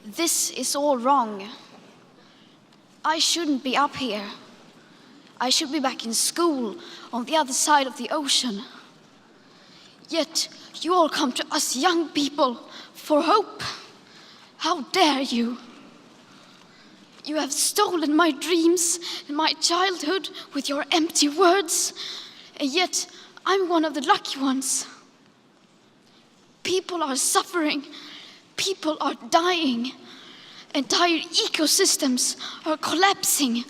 This is all wrong. I shouldn't be up here. I should be back in school on the other side of the ocean. Yet you all come to us young people for hope. How dare you? You have stolen my dreams and my childhood with your empty words, and yet I'm one of the lucky ones. People are suffering, people are dying, entire ecosystems are collapsing.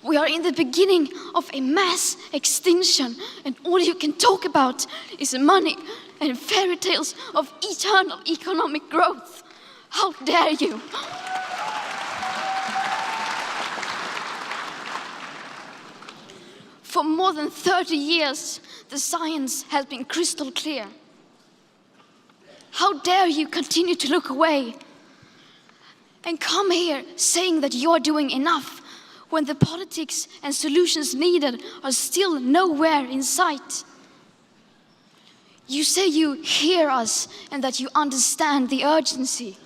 We are in the beginning of a mass extinction, and all you can talk about is money and fairy tales of eternal economic growth. How dare you? For more than 30 years, the science has been crystal clear. How dare you continue to look away and come here saying that you're doing enough when the politics and solutions needed are still nowhere in sight? You say you hear us and that you understand the urgency.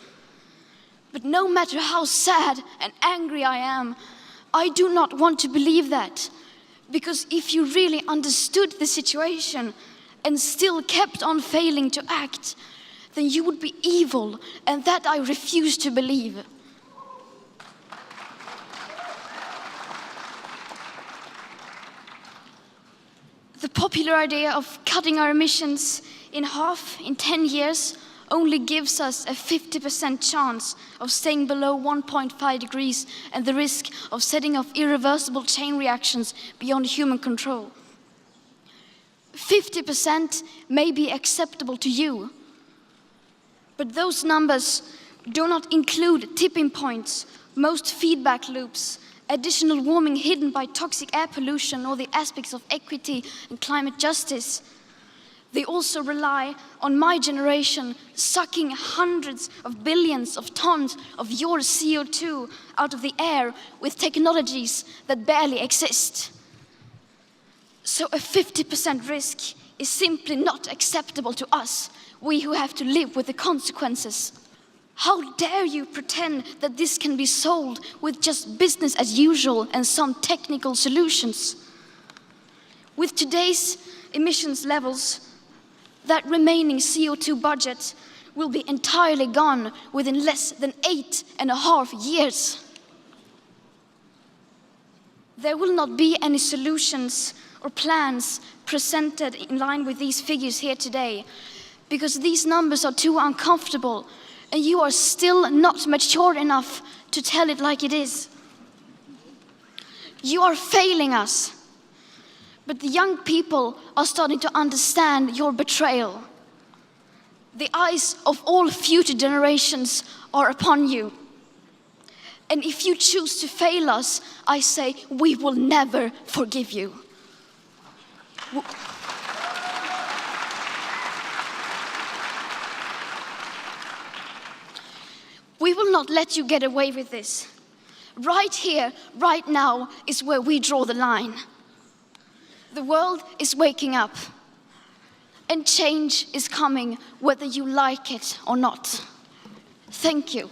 But no matter how sad and angry I am, I do not want to believe that. Because if you really understood the situation and still kept on failing to act, then you would be evil, and that I refuse to believe. The popular idea of cutting our emissions in half in 10 years only gives us a 50% chance of staying below 1.5 degrees and the risk of setting off irreversible chain reactions beyond human control. 50% may be acceptable to you, but those numbers do not include tipping points, most feedback loops, additional warming hidden by toxic air pollution, or the aspects of equity and climate justice. They also rely on my generation sucking hundreds of billions of tons of your CO2 out of the air with technologies that barely exist. So a 50% risk is simply not acceptable to us, we who have to live with the consequences. How dare you pretend that this can be solved with just business as usual and some technical solutions? With today's emissions levels, that remaining CO2 budget will be entirely gone within less than 8.5 years. There will not be any solutions or plans presented in line with these figures here today, because these numbers are too uncomfortable, and you are still not mature enough to tell it like it is. You are failing us. But the young people are starting to understand your betrayal. The eyes of all future generations are upon you. And if you choose to fail us, I say we will never forgive you. We will not let you get away with this. Right here, right now, is where we draw the line. The world is waking up, and change is coming whether you like it or not. Thank you.